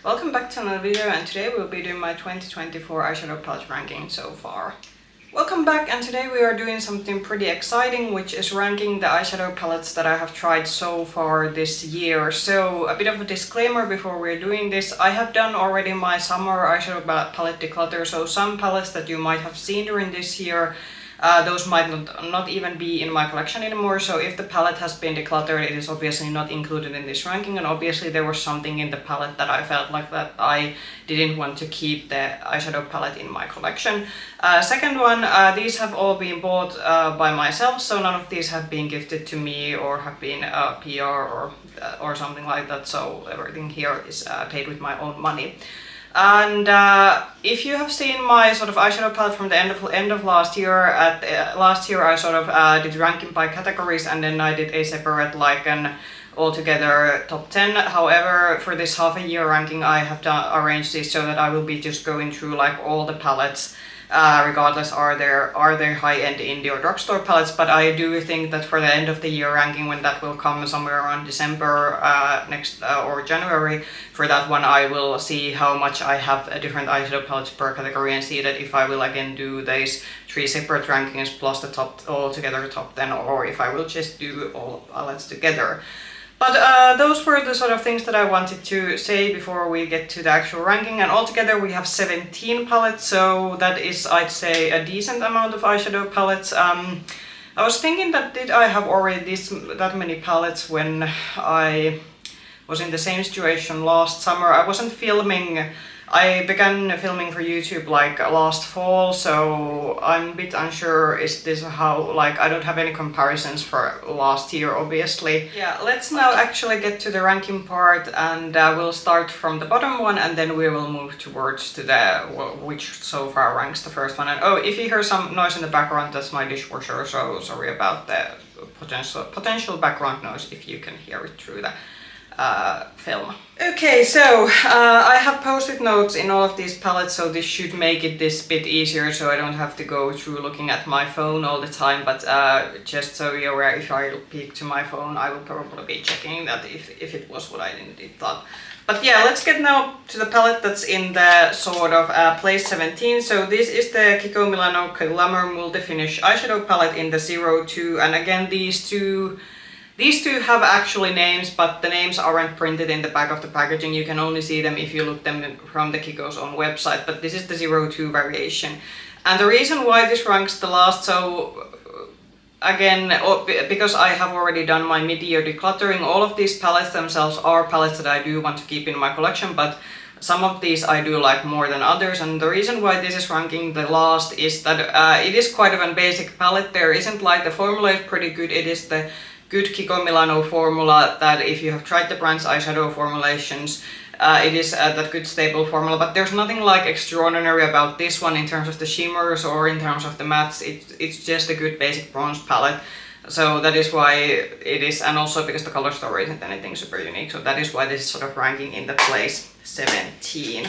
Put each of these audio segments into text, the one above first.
Welcome back to another video, and today we'll be doing my 2024 eyeshadow palette ranking so far. Welcome back, and today we are doing something pretty exciting, which is ranking the eyeshadow palettes that I have tried so far this year. So a bit of a disclaimer before we're doing this. I have done already my summer eyeshadow palette declutter, so some palettes that you might have seen during this year, those might not even be in my collection anymore, so if the palette has been decluttered, it is obviously not included in this ranking, and obviously there was something in the palette that I felt like that I didn't want to keep the eyeshadow palette in my collection. Second one, these have all been bought by myself, so none of these have been gifted to me or have been PR or something like that, so everything here is paid with my own money. And if you have seen my sort of eyeshadow palette from the end of last year, last year I sort of did ranking by categories, and then I did a separate like an altogether top 10. However, for this half a year ranking, I have arranged this so that I will be just going through like all the palettes, regardless are they high-end indie or drugstore palettes. But I do think that for the end of the year ranking, when that will come somewhere around December next or January, for that one I will see how much I have different eyeshadow palettes per category and see that if I will again do these 3 separate rankings plus the altogether top 10, or if I will just do all palettes together. But those were the sort of things that I wanted to say before we get to the actual ranking, and altogether we have 17 palettes, so that is, I'd say, a decent amount of eyeshadow palettes. I was thinking that did I have already that many palettes when I was in the same situation last summer. I wasn't filming. I began filming for YouTube like last fall, so I'm a bit unsure is this how, like, I don't have any comparisons for last year obviously. Yeah, let's now actually get to the ranking part, and we'll start from the bottom one and then we will move towards to the which so far ranks the first one. And oh, if you hear some noise in the background, that's my dishwasher, so sorry about the potential background noise if you can hear it through the film. Okay, so I have post-it notes in all of these palettes, so this should make it this bit easier, so I don't have to go through looking at my phone all the time. But just so you're aware, if I peek to my phone, I will probably be checking that if it was what I did thought. But yeah, let's get now to the palette that's in the sort of place 17. So this is the Kiko Milano Glamour Multi-Finish eyeshadow palette in the 02, and again these two have actually names, but the names aren't printed in the back of the packaging. You can only see them if you look them from the Kiko's own website, but this is the 02 variation. And the reason why this ranks the last, so again, because I have already done my mid-year decluttering, all of these palettes themselves are palettes that I do want to keep in my collection, but some of these I do like more than others. And the reason why this is ranking the last is that it is quite of a basic palette. There isn't like, the formula is pretty good. It is the good Kiko Milano formula that if you have tried the brand's eyeshadow formulations, it is that good stable formula, but there's nothing like extraordinary about this one in terms of the shimmers or in terms of the mattes. It's just a good basic bronze palette, so that is why it is, and also because the color story isn't anything super unique, so that is why this is sort of ranking in the place 17.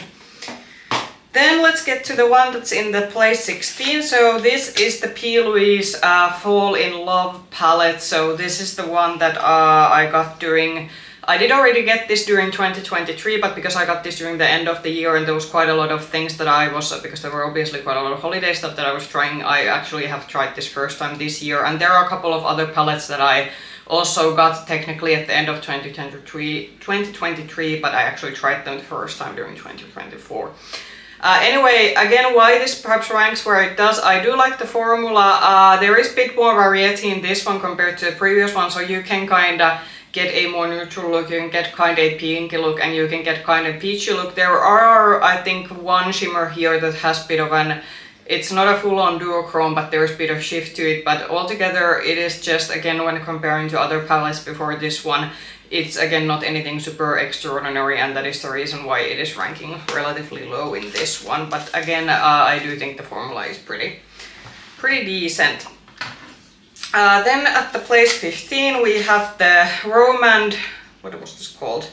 Then let's get to the one that's in the place 16. So this is the P. Louise Fall in Love palette. So this is the one that I got during, I did already get this during 2023, but because I got this during the end of the year and there was quite a lot of things that I was, because there were obviously quite a lot of holiday stuff that I was trying, I actually have tried this first time this year. And there are a couple of other palettes that I also got technically at the end of 2023, but I actually tried them the first time during 2024. Anyway, again, why this perhaps ranks where it does, I do like the formula. There is a bit more variety in this one compared to the previous one, so you can kind of get a more neutral look, you can get kind of a pinky look, and you can get kind of peachy look. There are, I think, one shimmer here that has a bit of an, it's not a full-on duochrome, but there's a bit of shift to it, but altogether it is just, again, when comparing to other palettes before this one, it's again not anything super extraordinary, and that is the reason why it is ranking relatively low in this one. But again, I do think the formula is pretty decent. Then at the place 15 we have the Romand, what was this called?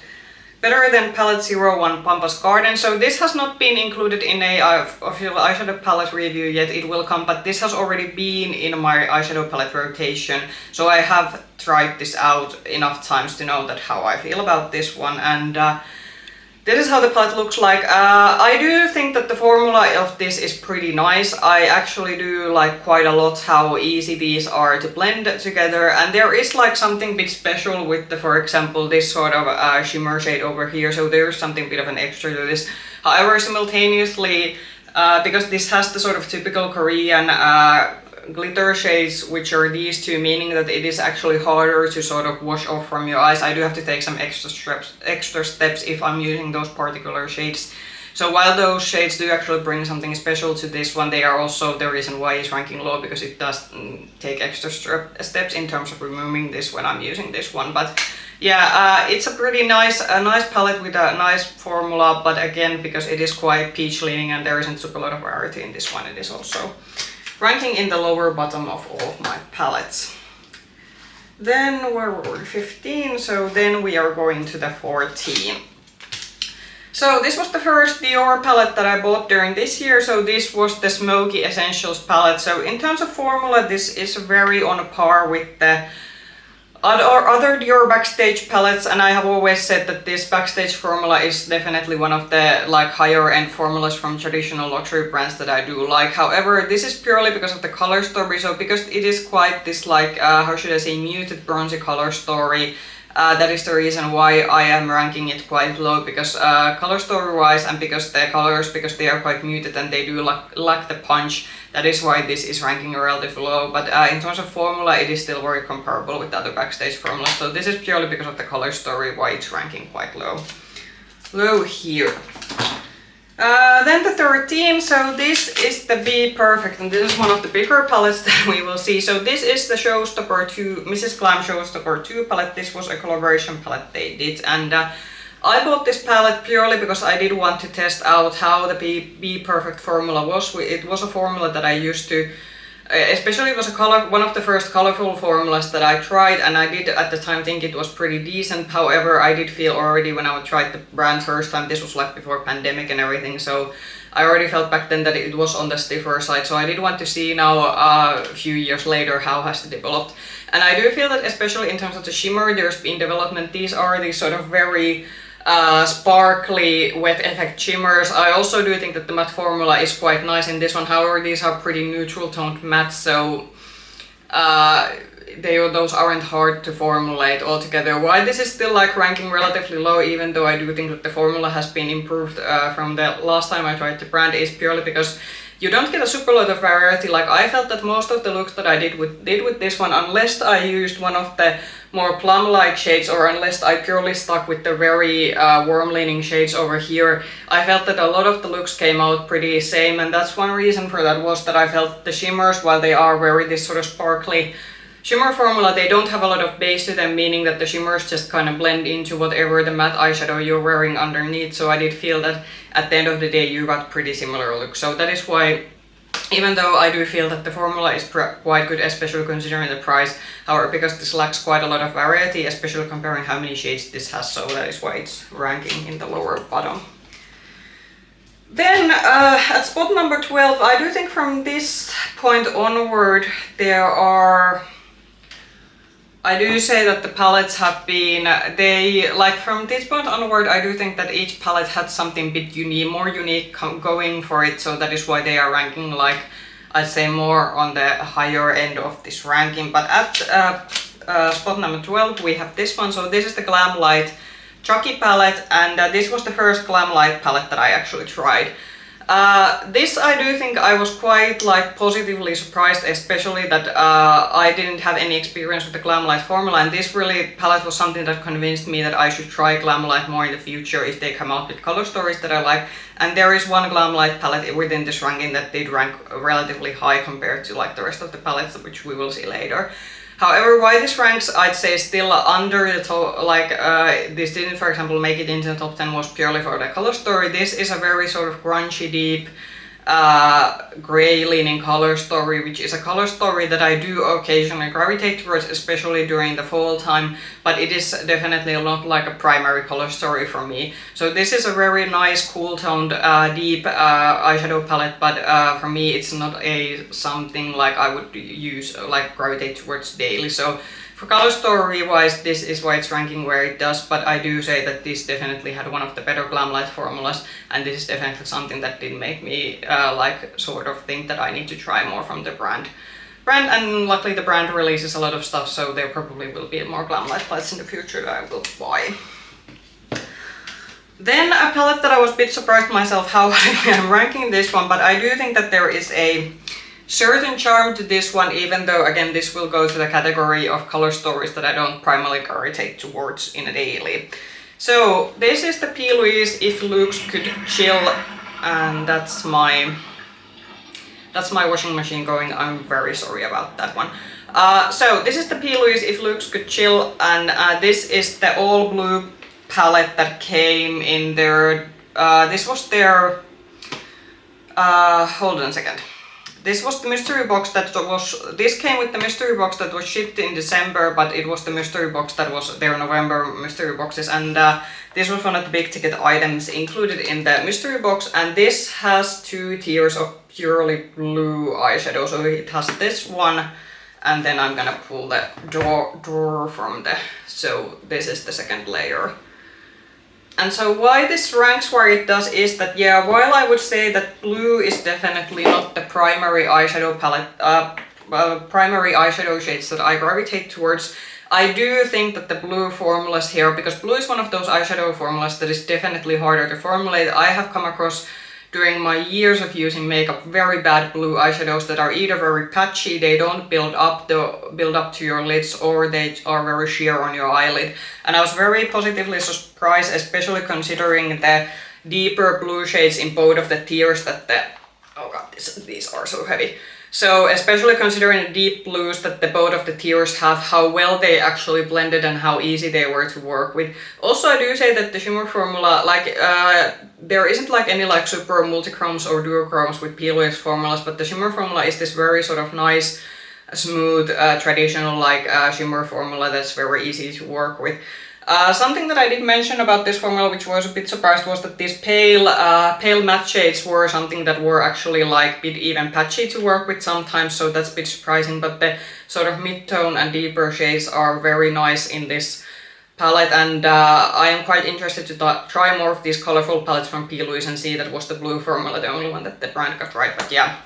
Better Than Palette 01 Pampas Garden. So this has not been included in a official eyeshadow palette review yet. It will come, but this has already been in my eyeshadow palette rotation. So I have tried this out enough times to know that how I feel about this one. And This is how the palette looks like. I do think that the formula of this is pretty nice. I actually do like quite a lot how easy these are to blend together, and there is like something bit special with the, for example, this sort of shimmer shade over here, so there's something bit of an extra to this. However, simultaneously, because this has the sort of typical Korean glitter shades, which are these two, meaning that it is actually harder to sort of wash off from your eyes. I do have to take some extra steps if I'm using those particular shades. So while those shades do actually bring something special to this one, they are also the reason why it's ranking low, because it does take extra steps in terms of removing this when I'm using this one. But yeah, it's a pretty nice palette with a nice formula, but again, because it is quite peach leaning and there isn't super lot of variety in this one, it is also ranking in the lower bottom of all of my palettes. Then where were we? 15, so then we are going to the 14. So this was the first Dior palette that I bought during this year, so this was the Smoky Essentials palette. So in terms of formula, this is very on par with the other Dior Backstage palettes, and I have always said that this Backstage formula is definitely one of the like higher end formulas from traditional luxury brands that I do like. However, this is purely because of the color story, so because it is quite this like, how should I say, muted bronzy color story. That is the reason why I am ranking it quite low, because color story wise and because the colors, because they are quite muted and they do lack the punch, that is why this is ranking relatively low. But in terms of formula, it is still very comparable with the other Backstage formulas, so this is purely because of the color story why it's ranking quite low here. Then the 13, so this is the Be Perfect, and this is one of the bigger palettes that we will see. So this is the Showstopper 2, Mrs. Glam Showstopper 2 palette. This was a collaboration palette they did, and I bought this palette purely because I did want to test out how the Be Perfect formula was. It was a formula that I used to, especially it was one of the first colorful formulas that I tried, and I did at the time think it was pretty decent. However, I did feel already when I tried the brand first time, this was like before pandemic and everything, so I already felt back then that it was on the stiffer side. So I did want to see now a few years later how has it developed. And I do feel that especially in terms of the shimmer, there's been development. These are these sort of very sparkly wet effect shimmers. I also do think that the matte formula is quite nice in this one. However, these are pretty neutral toned mattes, so those aren't hard to formulate altogether. Why this is still like ranking relatively low, even though I do think that the formula has been improved from the last time I tried the brand, is purely because you don't get a super lot of variety. Like I felt that most of the looks that I did with this one, unless I used one of the more plum-like shades or unless I purely stuck with the very warm-leaning shades over here, I felt that a lot of the looks came out pretty same, and that's one reason for that was that I felt the shimmers, while they are very this sort of sparkly shimmer formula, they don't have a lot of base to them, meaning that the shimmers just kind of blend into whatever the matte eyeshadow you're wearing underneath. So I did feel that at the end of the day you got pretty similar looks. So that is why, even though I do feel that the formula is quite good, especially considering the price, however, because this lacks quite a lot of variety, especially comparing how many shades this has, so that is why it's ranking in the lower bottom. Then at spot number 12, I do think from this point onward there are, I do say that the palettes have been, from this point onward, I do think that each palette had something bit more unique going for it, so that is why they are ranking like, I'd say, more on the higher end of this ranking. But at spot number 12 we have this one, so this is the Glamlite Chucky palette, and this was the first Glamlite palette that I actually tried. This I do think I was quite like positively surprised, especially that I didn't have any experience with the Glamlite formula, and this really palette was something that convinced me that I should try Glamlite more in the future if they come out with color stories that I like. And there is one Glamlite palette within this ranking that did rank relatively high compared to like the rest of the palettes, which we will see later. However, why this ranks, I'd say, still under the top, like this didn't, for example, make it into the top 10 was purely for the color story. This is a very sort of grungy, deep, grey leaning color story, which is a color story that I do occasionally gravitate towards, especially during the fall time, but it is definitely not like a primary color story for me. So this is a very nice, cool toned, deep eyeshadow palette, but for me it's not something like I would use, like gravitate towards daily. So For color story wise, this is why it's ranking where it does, but I do say that this definitely had one of the better Glamlite formulas, and this is definitely something that did make me like sort of think that I need to try more from the brand. And luckily the brand releases a lot of stuff, so there probably will be more Glamlite palettes in the future that I will buy. Then a palette that I was a bit surprised myself how I'm ranking this one, but I do think that there is a certain charm to this one, even though again this will go to the category of color stories that I don't primarily gravitate towards in a daily. So this is the P. Louise If Looks Could Chill, and that's my washing machine going. I'm very sorry about that one. So this is the P. Louise If Looks Could Chill, and this is the all blue palette that came in their, this was their, hold on a second. This was the mystery box that was, this came with the mystery box that was shipped in December, but it was the mystery box that was their November mystery boxes, and this was one of the big ticket items included in the mystery box, and this has 2 tiers of purely blue eyeshadow. So it has this one, and then I'm gonna pull the drawer from the, so this is the second layer. And so why this ranks where it does is that, yeah, while I would say that blue is definitely not the primary eyeshadow palette, primary eyeshadow shades that I gravitate towards, I do think that the blue formulas here, because blue is one of those eyeshadow formulas that is definitely harder to formulate. I have come across during my years of using makeup very bad blue eyeshadows that are either very patchy, they don't build up to your lids, or they are very sheer on your eyelid. And I was very positively surprised, especially considering the deeper blue shades in both of the tiers that the, oh god, these are so heavy. So especially considering the deep blues that the both of the tiers have, how well they actually blended and how easy they were to work with. Also, I do say that the shimmer formula, like there isn't like any like super multichromes or duochromes with P. Louise formulas, but the shimmer formula is this very sort of nice, smooth, traditional like shimmer formula that's very easy to work with. Something that I did mention about this formula, which was a bit surprised, was that these pale matte shades were something that were actually like a bit even patchy to work with sometimes, so that's a bit surprising, but the sort of mid-tone and deeper shades are very nice in this palette, and I am quite interested to try more of these colorful palettes from P. Louise and see that was the blue formula the only one that the brand got right, but yeah.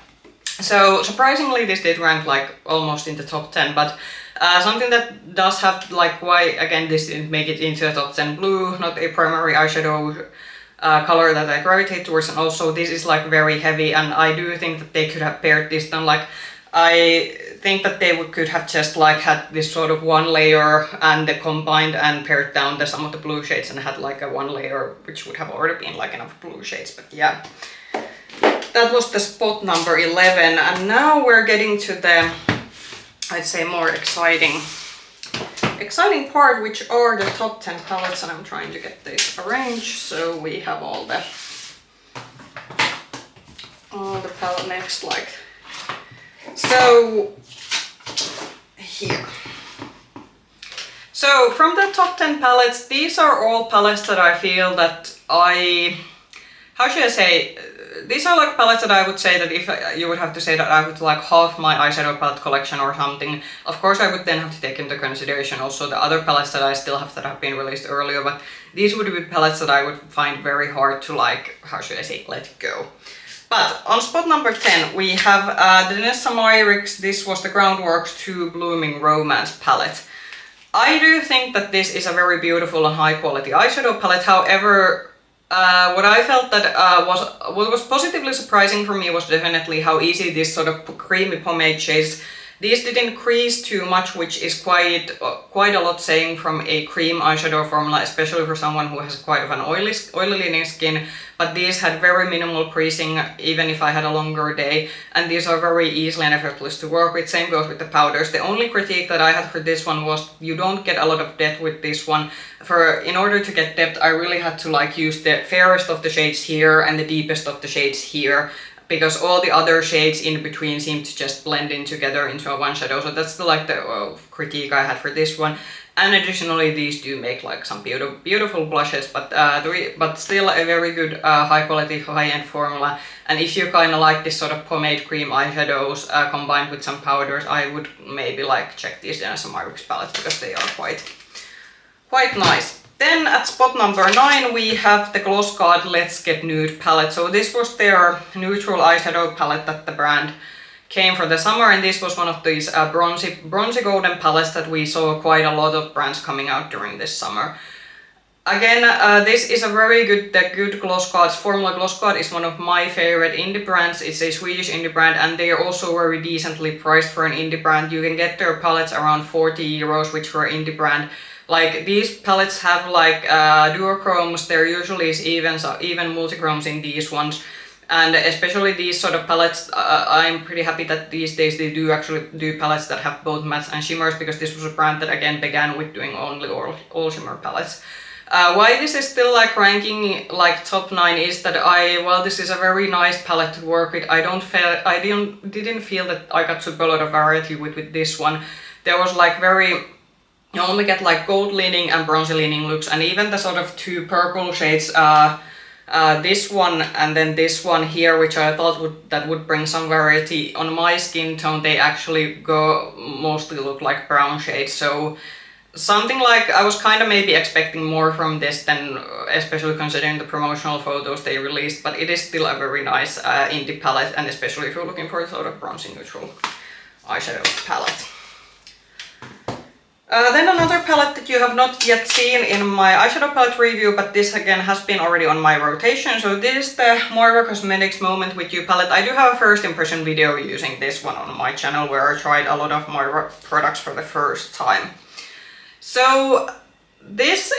So surprisingly this did rank like almost in the top 10, but something that does have like why again this didn't make it into the top 10, blue, not a primary eyeshadow color that I gravitate towards, and also this is like very heavy, and I do think that they could have pared this down. Like I think that they could have just like had this sort of one layer and they combined and pared down some of the blue shades and had like a one layer which would have already been like enough blue shades, but yeah. That was the spot number 11, and now we're getting to the, I'd say, more exciting part, which are the top 10 palettes, and I'm trying to get this arranged so we have all the palette next, like so here. So from the top 10 palettes, these are all palettes that I feel that how should I say, these are like palettes that I would say that if you would have to say that I would like half my eyeshadow palette collection or something. Of course I would then have to take into consideration also the other palettes that I still have that have been released earlier, but these would be palettes that I would find very hard to like, how should I say, let go. But on spot number 10 we have the Danessa Myricks. This was the Groundwork 2 Blooming Romance palette. I do think that this is a very beautiful and high quality eyeshadow palette, however, what I felt that what was positively surprising for me was definitely how easy this sort of creamy pomade shades. These didn't crease too much, which is quite a lot saying from a cream eyeshadow formula, especially for someone who has quite of an oily skin. But these had very minimal creasing, even if I had a longer day, and these are very easily and effortless to work with. Same goes with the powders. The only critique that I had for this one was you don't get a lot of depth with this one. In order to get depth, I really had to like use the fairest of the shades here and the deepest of the shades here, because all the other shades in between seem to just blend in together into a one shadow. So that's the critique I had for this one. And additionally, these do make like some beautiful blushes, but still a very good high quality, high-end formula. And if you kind of like this sort of pomade cream eyeshadows combined with some powders, I would maybe like check these Danessa Myricks palettes because they are quite nice. Then at spot number 9 we have the Glossgods Let's Get Nude palette. So this was their neutral eyeshadow palette that the brand came for the summer, and this was one of these bronzy golden palettes that we saw quite a lot of brands coming out during this summer. Again, this is a very good Glossgods. Formula Glossgods is one of my favorite indie brands. It's a Swedish indie brand, and they are also very decently priced for an indie brand. You can get their palettes around 40 euros, which for an indie brand. Like, these palettes have like duochromes, there usually is even multichromes in these ones. And especially these sort of palettes, I'm pretty happy that these days they do actually do palettes that have both mattes and shimmers, because this was a brand that again began with doing only all shimmer palettes. Why this is still like ranking like top 9 is that while this is a very nice palette to work with, I didn't feel that I got super a lot of variety with this one. There was like you only get like gold leaning and bronzy leaning looks, and even the sort of 2 purple shades, this one and then this one here, which I thought would bring some variety on my skin tone, they actually mostly look like brown shades. So something like, I was kind of maybe expecting more from this than, especially considering the promotional photos they released, but it is still a very nice indie palette, and especially if you're looking for a sort of bronzy neutral eyeshadow palette. Then another palette that you have not yet seen in my eyeshadow palette review, but this again has been already on my rotation. So this is the Moira Cosmetics Moment With You palette. I do have a first impression video using this one on my channel where I tried a lot of Moira products for the first time. So this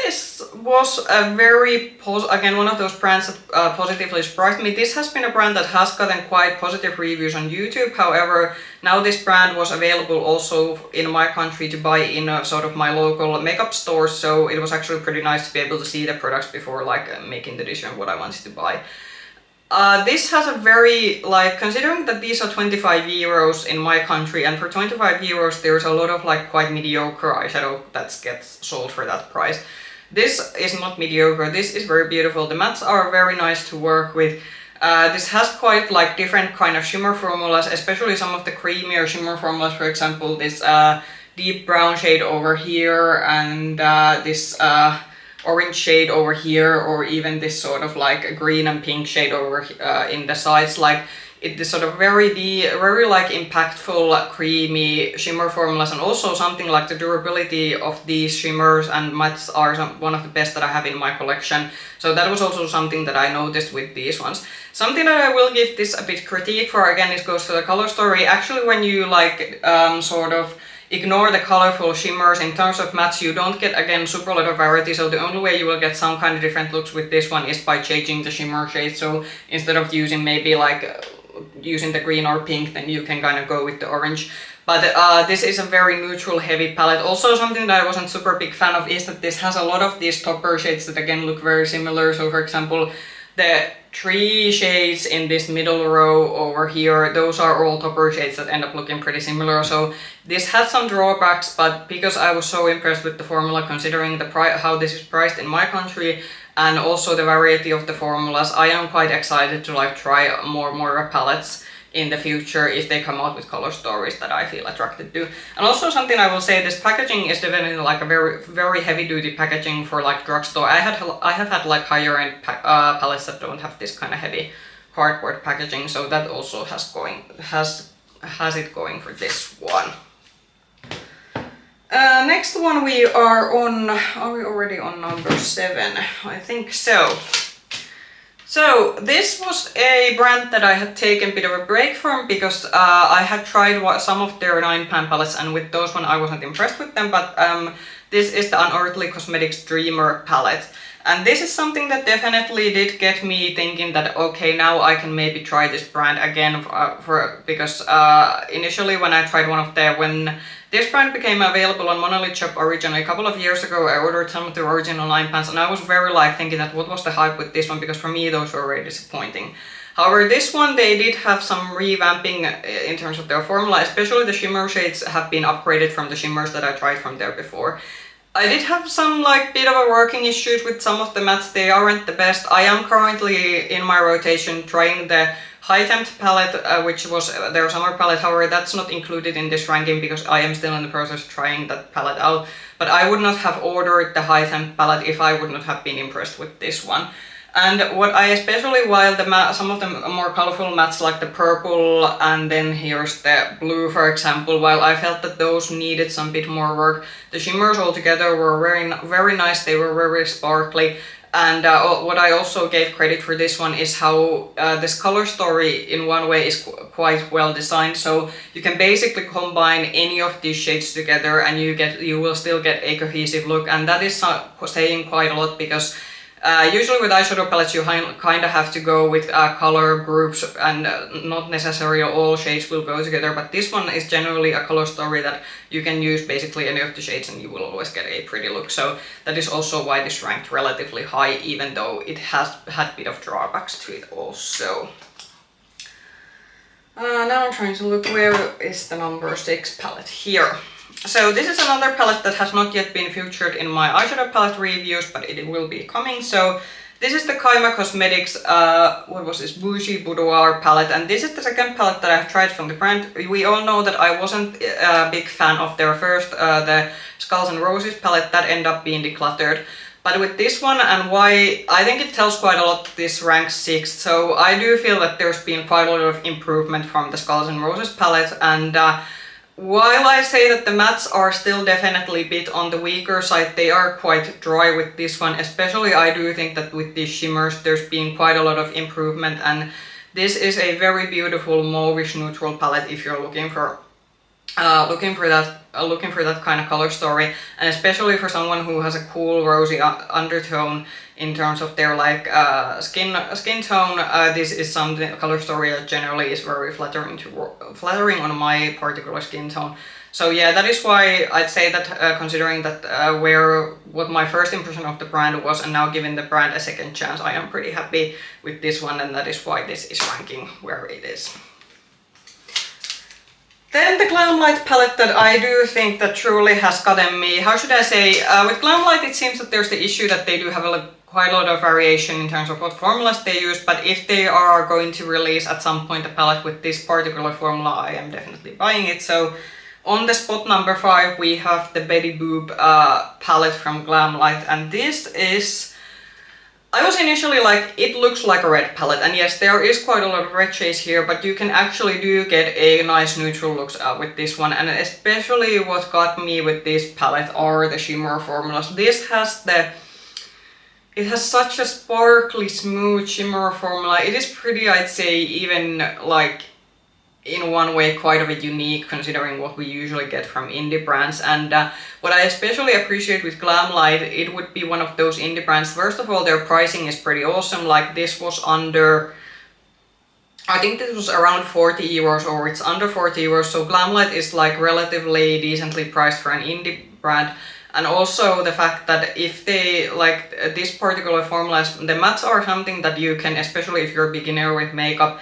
was a very again one of those brands that positively surprised me. This has been a brand that has gotten quite positive reviews on YouTube. However, now this brand was available also in my country to buy in sort of my local makeup stores, so it was actually pretty nice to be able to see the products before like making the decision what I wanted to buy. This has a very, like, considering that these are 25 euros in my country, and for 25 euros there's a lot of like quite mediocre eyeshadow that gets sold for that price. This is not mediocre, this is very beautiful. The mattes are very nice to work with. This has quite like different kind of shimmer formulas, especially some of the creamier shimmer formulas, for example this deep brown shade over here, and this orange shade over here, or even this sort of like green and pink shade over in the sides. Like this sort of very like impactful creamy shimmer formulas, and also something like the durability of these shimmers and mattes are one of the best that I have in my collection. So that was also something that I noticed with these ones. Something that I will give this a bit critique for, again, it goes to the color story. Actually, when you like sort of ignore the colorful shimmers, in terms of mattes you don't get again super lot of variety, so the only way you will get some kind of different looks with this one is by changing the shimmer shade. So instead of using maybe like using the green or pink, then you can kind of go with the orange. But this is a very neutral heavy palette. Also something that I wasn't super big fan of is that this has a lot of these topper shades that again look very similar. So for example, the 3 shades in this middle row over here, those are all topper shades that end up looking pretty similar. So this had some drawbacks, but because I was so impressed with the formula, considering the how this is priced in my country and also the variety of the formulas, I am quite excited to like try more palettes in the future if they come out with color stories that I feel attracted to. And also something I will say, this packaging is definitely like a very heavy duty packaging for like drugstore. I have had like higher end palettes that don't have this kind of heavy cardboard packaging, so that also has it going for this one. Next one we are we already on number 7? I think so. So this was a brand that I had taken a bit of a break from because I had tried some of their 9-pan palettes, and with those one I wasn't impressed with them, but this is the Unearthly Cosmetics Dreamer palette. And this is something that definitely did get me thinking that okay, now I can maybe try this brand again because initially when I tried when this brand became available on Monolith Shop originally a couple of years ago, I ordered some of the original 9-pans, and I was very like thinking that what was the hype with this one, because for me those were very disappointing. However, this one they did have some revamping in terms of their formula, especially the shimmer shades have been upgraded from the shimmers that I tried from there before. I did have some like bit of a working issues with some of the mattes. They aren't the best. I am currently in my rotation trying the High Temp palette, which was their summer palette. However, that's not included in this ranking because I am still in the process of trying that palette out. But I would not have ordered the High Temp palette if I would not have been impressed with this one. And what I especially, while some of the more colorful mattes like the purple and then here's the blue for example, while I felt that those needed some bit more work, the shimmers altogether were very nice, they were very sparkly. And what I also gave credit for this one is how this color story in one way is quite well designed. So you can basically combine any of these shades together and you will still get a cohesive look, and that is saying quite a lot because usually with eyeshadow palettes you kind of have to go with color groups and not necessarily all shades will go together, but this one is generally a color story that you can use basically any of the shades and you will always get a pretty look. So that is also why this ranked relatively high, even though it has had a bit of drawbacks to it also. Now I'm trying to look, where is the number 6 palette? Here. So this is another palette that has not yet been featured in my eyeshadow palette reviews, but it will be coming. So this is the Kaima Cosmetics, what was this, Boujee Boudoir palette, and this is the second palette that I've tried from the brand. We all know that I wasn't a big fan of their first, the Skulls and Roses palette that ended up being decluttered. But with this one, and why I think it tells quite a lot, this ranks 6th. So I do feel that there's been quite a lot of improvement from the Skulls and Roses palette, and while I say that the mattes are still definitely a bit on the weaker side, they are quite dry with this one. Especially I do think that with these shimmers there's been quite a lot of improvement, and this is a very beautiful mauvish neutral palette if you're looking for that kind of color story, and especially for someone who has a cool rosy undertone in terms of their like skin tone. This is something, a color story that generally is very flattering on my particular skin tone. So yeah, that is why I'd say that considering that what my first impression of the brand was, and now giving the brand a second chance, I am pretty happy with this one, and that is why this is ranking where it is. Then the Glamlite palette that I do think that truly has gotten me, how should I say, with Glamlite it seems that there's the issue that they do have quite a lot of variation in terms of what formulas they use, but if they are going to release at some point a palette with this particular formula, I am definitely buying it. So on the spot number 5 we have the Betty Boop palette from Glamlite, and this is, I was initially like, it looks like a red palette, and yes, there is quite a lot of red shades here, but you can actually get a nice neutral looks with this one, and especially what got me with this palette are the shimmer formulas. This has it has such a sparkly, smooth shimmer formula. It is pretty, I'd say, even like in one way quite of a unique considering what we usually get from indie brands. And what I especially appreciate with Glamlite, it would be one of those indie brands. First of all, their pricing is pretty awesome. Like this was under, I think this was around 40 euros, or it's under 40 euros. So Glamlite is like relatively decently priced for an indie brand. And also the fact that if they like this particular formula, the mattes are something that you can, especially if you're a beginner with makeup,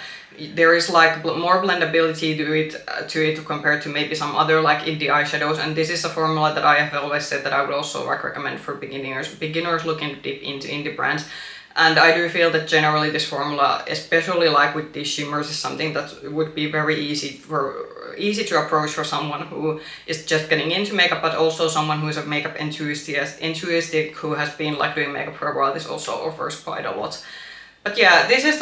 there is like more blendability to it compared to maybe some other like indie eyeshadows, and this is a formula that I have always said that I would also recommend for beginners looking to dip into indie brands. And I do feel that generally this formula, especially like with these shimmers, is something that would be very easy to approach for someone who is just getting into makeup, but also someone who is a makeup enthusiast who has been like doing makeup for a while. This also offers quite a lot. But yeah, this is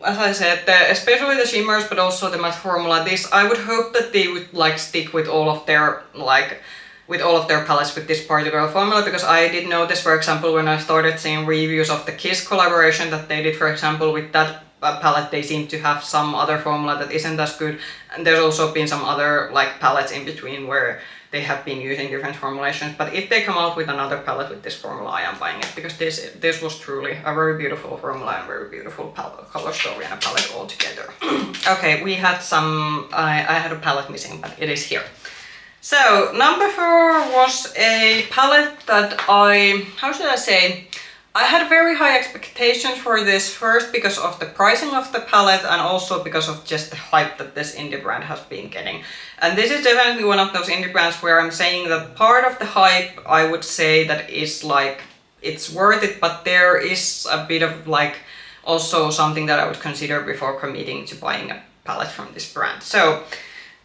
as I said, especially the shimmers, but also the matte formula. This, I would hope that they would like stick with all of their palettes with this particular formula, because I did notice, for example, when I started seeing reviews of the Kiss collaboration that they did, for example, with that palette, they seem to have some other formula that isn't as good, and there's also been some other like palettes in between where they have been using different formulations. But if they come out with another palette with this formula, I am buying it, because this was truly a very beautiful formula and very beautiful color story and a palette altogether. Okay, we had I had a palette missing, but it is here. So number 4 was a palette that how should I say, I had very high expectations for this, first because of the pricing of the palette and also because of just the hype that this indie brand has been getting. And this is definitely one of those indie brands where I'm saying that part of the hype, I would say that is like, it's worth it, but there is a bit of like also something that I would consider before committing to buying a palette from this brand. So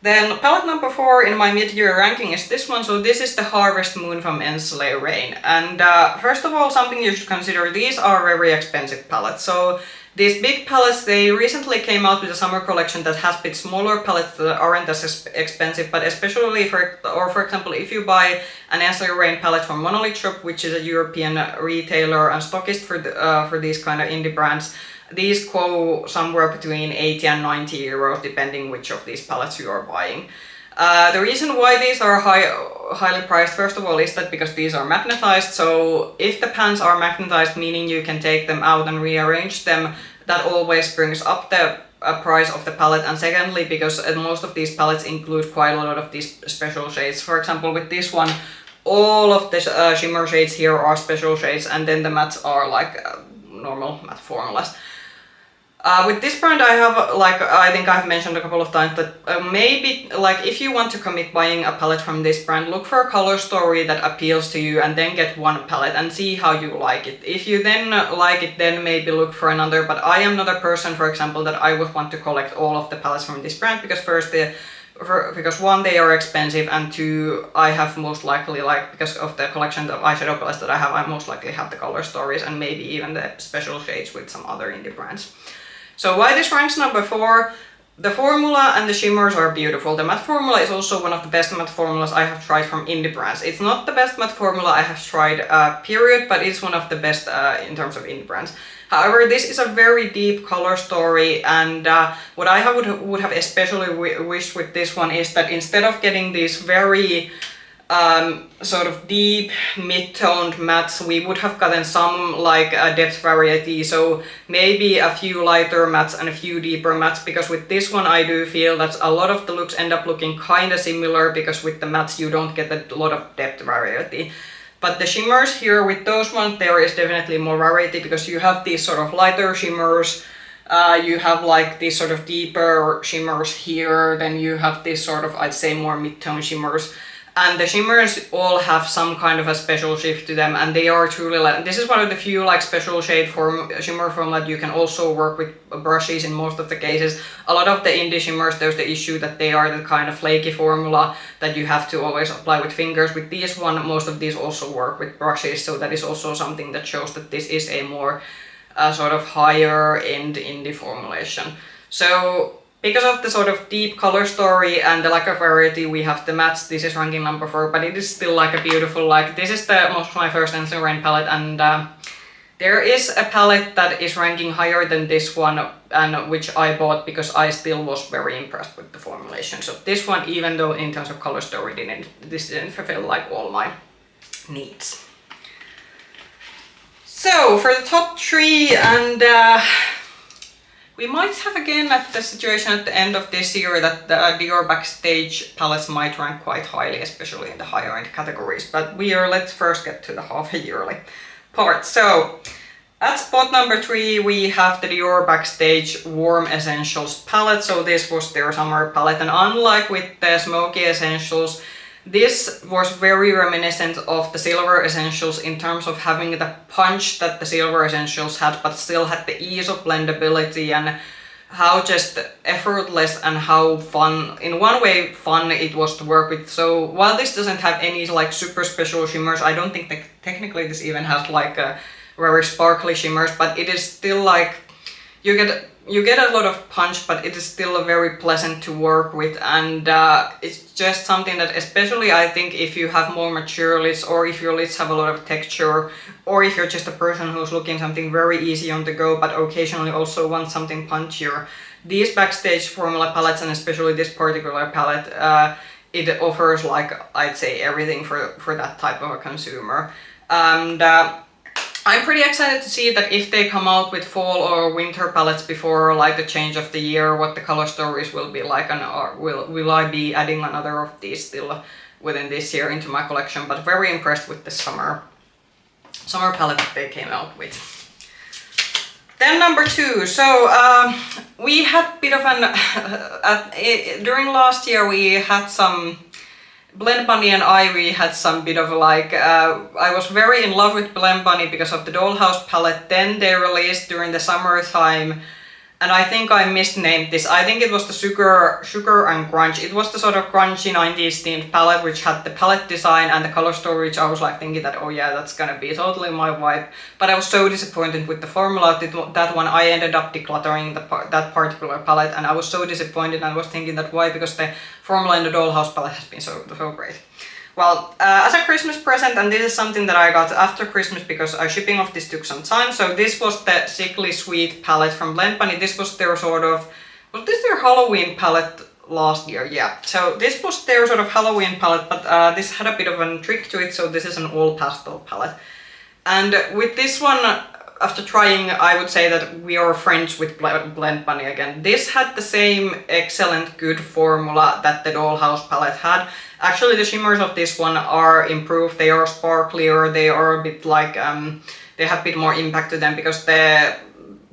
then palette number 4 in my mid-year ranking is this one. So this is the Harvest Moon from Ensley Rain. And first of all, something you should consider, these are very expensive palettes. So these big palettes, they recently came out with a summer collection that has a bit smaller palettes that aren't as expensive, but especially for example, if you buy an Ensley Rain palette from Monolith Shop, which is a European retailer and stockist for these kind of indie brands, these go somewhere between 80 and 90 euros depending which of these palettes you are buying. The reason why these are highly priced, first of all, is that because these are magnetized. So if the pans are magnetized, meaning you can take them out and rearrange them, that always brings up the price of the palette. And secondly, because most of these palettes include quite a lot of these special shades. For example, with this one, all of the shimmer shades here are special shades, and then the mattes are like normal matte formulas. With this brand, I have, like, I think I've mentioned a couple of times that maybe, like, if you want to commit buying a palette from this brand, look for a color story that appeals to you and then get one palette and see how you like it. If you then like it, then maybe look for another, but I am not a person, for example, that I would want to collect all of the palettes from this brand, because because one, they are expensive, and two, I have most likely, like, because of the collection of eyeshadow palettes that I have, I most likely have the color stories and maybe even the special shades with some other indie brands. So why this ranks number 4? The formula and the shimmers are beautiful. The matte formula is also one of the best matte formulas I have tried from indie brands. It's not the best matte formula I have tried, period, but it's one of the best in terms of indie brands. However, this is a very deep color story, and what I would have especially wished with this one is that instead of getting these very sort of deep mid-toned mattes, we would have gotten some like depth variety, so maybe a few lighter mattes and a few deeper mattes, because with this one I do feel that a lot of the looks end up looking kind of similar, because with the mattes you don't get a lot of depth variety. But the shimmers here, with those ones, there is definitely more variety, because you have these sort of lighter shimmers, you have like these sort of deeper shimmers here, then you have this sort of, I'd say, more mid-tone shimmers. And the shimmers all have some kind of a special shift to them, and they are truly like, this is one of the few like special shade shimmer formula you can also work with brushes in most of the cases. A lot of the indie shimmers, there's the issue that they are the kind of flaky formula that you have to always apply with fingers. With these one, most of these also work with brushes, so that is also something that shows that this is a more sort of higher end indie formulation. So because of the sort of deep color story and the lack of variety, we have the mattes. This is ranking number 4, but it is still like a beautiful, like, this is my first Ensley Rain palette, and there is a palette that is ranking higher than this one, and which I bought because I still was very impressed with the formulation. So this one, even though in terms of color story, this didn't fulfill like all my needs. So for the top 3, and we might have again at the situation at the end of this year that the Dior Backstage palettes might rank quite highly, especially in the higher end categories. But let's first get to the half yearly part. So at spot number 3, we have the Dior Backstage Warm Essentials palette. So this was their summer palette, and unlike with the Smoky Essentials, this was very reminiscent of the Silver Essentials in terms of having the punch that the Silver Essentials had, but still had the ease of blendability, and how just effortless and how fun, in one way fun it was to work with. So while this doesn't have any like super special shimmers, I don't think that technically this even has like a very sparkly shimmers, but it is still like, you get a lot of punch, but it is still very pleasant to work with, and it's just something that, especially I think if you have more mature lids, or if your lids have a lot of texture, or if you're just a person who's looking something very easy on the go but occasionally also wants something punchier, these Backstage formula palettes, and especially this particular palette, it offers, like, I'd say everything for that type of a consumer. And I'm pretty excited to see that if they come out with fall or winter palettes before like the change of the year, what the color stories will be like, and will I be adding another of these still within this year into my collection. But very impressed with the summer summer palette that they came out with. Then number 2, so we had a bit of an, during last year we had some, Blend Bunny and we had some bit of like, I was very in love with Blend Bunny because of the Dollhouse palette. Then they released during the summertime, and I think I misnamed this. I think it was the Sugar and Grunge. It was the sort of grungy 90s themed palette which had the palette design and the color story, which I was like thinking that, oh yeah, that's gonna be totally my vibe. But I was so disappointed with the formula of that one. I ended up decluttering that particular palette, and I was so disappointed, and I was thinking that why, because the formula in the Dollhouse palette has been so great. Well, as a Christmas present, and this is something that I got after Christmas because shipping of this took some time, so this was the Sickly Sweet palette from Blend Bunny. This was their sort of, was this their Halloween palette last year? Yeah, so this was their sort of Halloween palette, but this had a bit of a trick to it, so this is an all pastel palette. And with this one, after trying, I would say that we are friends with Blend Bunny again. This had the same excellent good formula that the Dollhouse palette had. Actually, the shimmers of this one are improved. They are sparklier. They are a bit like, they have a bit more impact to them because the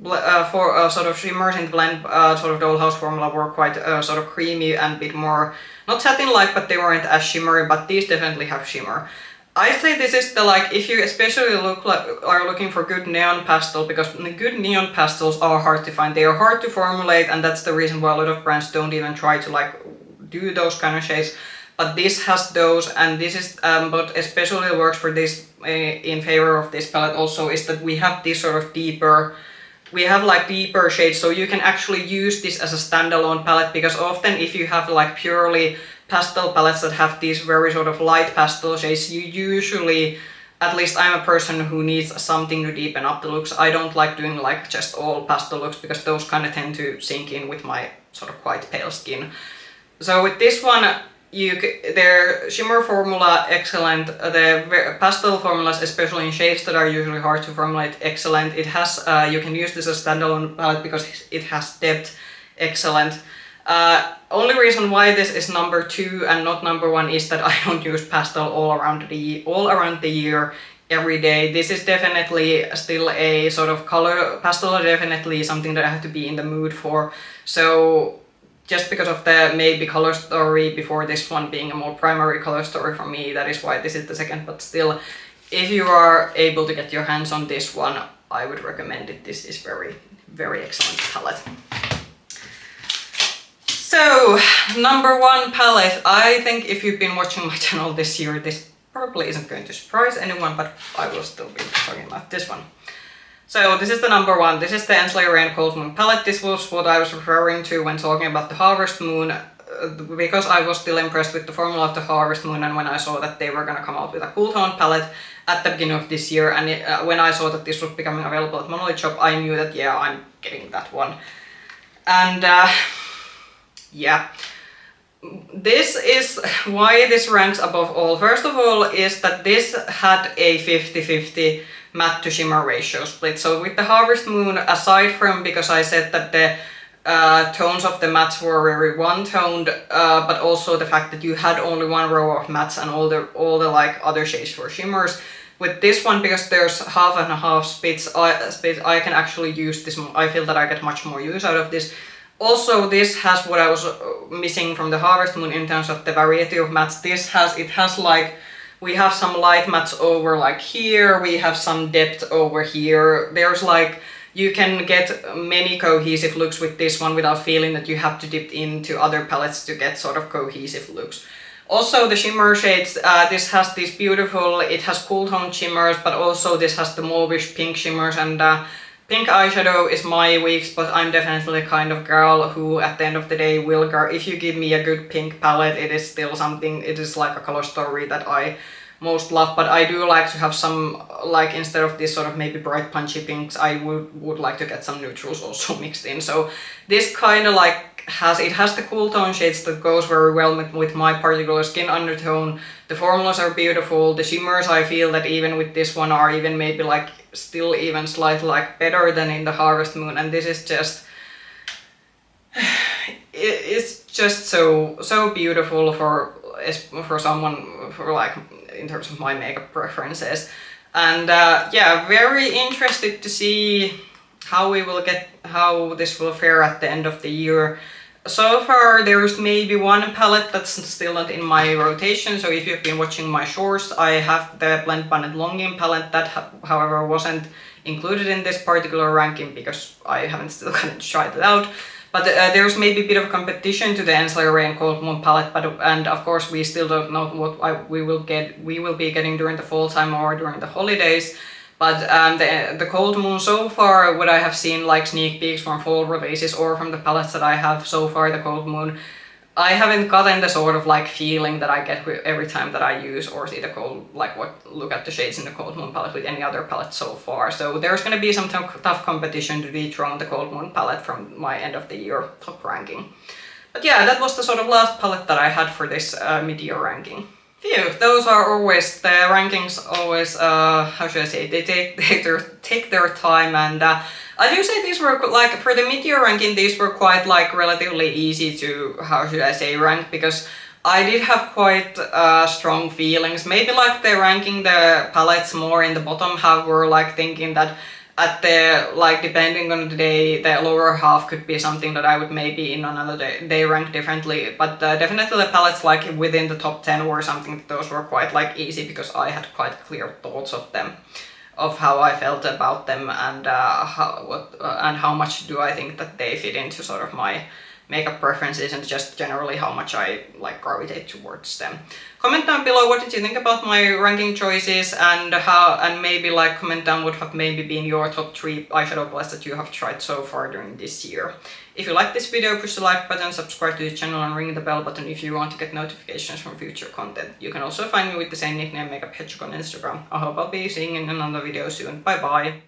sort of shimmers in the Blend sort of Dollhouse formula were quite sort of creamy and a bit more, not satin-like, but they weren't as shimmery, but these definitely have shimmer. I say this is the, like, if you especially are looking for good neon pastel, because good neon pastels are hard to find. They are hard to formulate, and that's the reason why a lot of brands don't even try to like do those kind of shades. But this has those, and this is, but especially works for this in favor of this palette also, is that we have this sort of deeper, we have like deeper shades, so you can actually use this as a standalone palette, because often if you have like purely pastel palettes that have these very sort of light pastel shades, you usually, at least I'm a person who needs something to deepen up the looks. I don't like doing like just all pastel looks because those kind of tend to sink in with my sort of quite pale skin. So with this one, their shimmer formula excellent, the pastel formulas, especially in shades that are usually hard to formulate, excellent. It has, you can use this as a standalone palette because it has depth, excellent. Only reason why this is number 2 and not number 1 is that I don't use pastel all around the year, every day. This is definitely still a sort of color, pastel are definitely something that I have to be in the mood for. So just because of the maybe color story before this one being a more primary color story for me, that is why this is the second, but still, if you are able to get your hands on this one, I would recommend it. This is very excellent palette. So, number 1 palette. I think if you've been watching my channel this year, this probably isn't going to surprise anyone, but I will still be talking about this one. So this is the number 1. This is the Ensley Rain Cold Moon palette. This was what I was referring to when talking about the Harvest Moon, because I was still impressed with the formula of the Harvest Moon, and when I saw that they were gonna come out with a cool tone palette at the beginning of this year, and when I saw that this was becoming available at Monolith Shop, I knew that yeah, I'm getting that one. And yeah, this is why this ranks above all. First of all is that this had a 50-50 matte to shimmer ratio split. So with the Harvest Moon, aside from because I said that the tones of the mattes were very one-toned, but also the fact that you had only one row of mattes and all the like other shades were shimmers. With this one, because there's half and half splits, I can actually use this. I feel that I get much more use out of this. Also, this has what I was missing from the Harvest Moon in terms of the variety of mattes. It has like, we have some light mattes over like here, we have some depth over here. There's like, you can get many cohesive looks with this one without feeling that you have to dip into other palettes to get sort of cohesive looks. Also the shimmer shades, this has these beautiful, it has cool tone shimmers, but also this has the mauvish pink shimmers, and pink eyeshadow is my weak spot. I'm definitely the kind of girl who at the end of the day will go, if you give me a good pink palette, it is still something, it is like a color story that I most love, but I do like to have some, like instead of this sort of maybe bright punchy pinks, I would like to get some neutrals also mixed in. So this kind of like has the cool tone shades that goes very well with my particular skin undertone. The formulas are beautiful. The shimmers, I feel that even with this one are even maybe like still even slightly like better than in the Harvest Moon, and this is just it's just so beautiful for someone, for like in terms of my makeup preferences. And yeah, very interested to see how this will fare at the end of the year. So far there's maybe one palette that's still not in my rotation, so if you've been watching my shorts, I have the Blend Banded Longing palette that however wasn't included in this particular ranking because I haven't still kind of tried it out. But there's maybe a bit of competition to the Ensley Rain Cold Moon palette, and of course we still don't know what we will be getting during the fall time or during the holidays. But the Cold Moon so far, what I have seen like sneak peeks from fall releases or from the palettes that I have so far, the Cold Moon, I haven't gotten the sort of like feeling that I get every time that I use or see the look at the shades in the Cold Moon palette with any other palette so far. So there's gonna be some tough competition to dethrone the Cold Moon palette from my end of the year top ranking. But yeah, that was the sort of last palette that I had for this mid-year ranking. Phew, those are always, the rankings always, how should I say, they take their time, and I do say these were, like, for the mid-year ranking, these were quite, like, relatively easy to, how should I say, rank, because I did have quite strong feelings. Maybe, like, the ranking the palettes more in the bottom half were, like, thinking that at the, like, depending on the day, the lower half could be something that I would maybe in another day rank differently, but definitely the palettes like within the top 10 were something, those were quite like easy because I had quite clear thoughts of them, of how I felt about them, and how much do I think that they fit into sort of my makeup preferences and just generally how much I like gravitate towards them. Comment down below what did you think about my ranking choices, and maybe like comment down what have maybe been your top 3 eyeshadow palettes that you have tried so far during this year. If you like this video, push the like button, subscribe to the channel and ring the bell button if you want to get notifications from future content. You can also find me with the same nickname, Makeup Hedgehog, on Instagram. I hope I'll be seeing you in another video soon. Bye bye!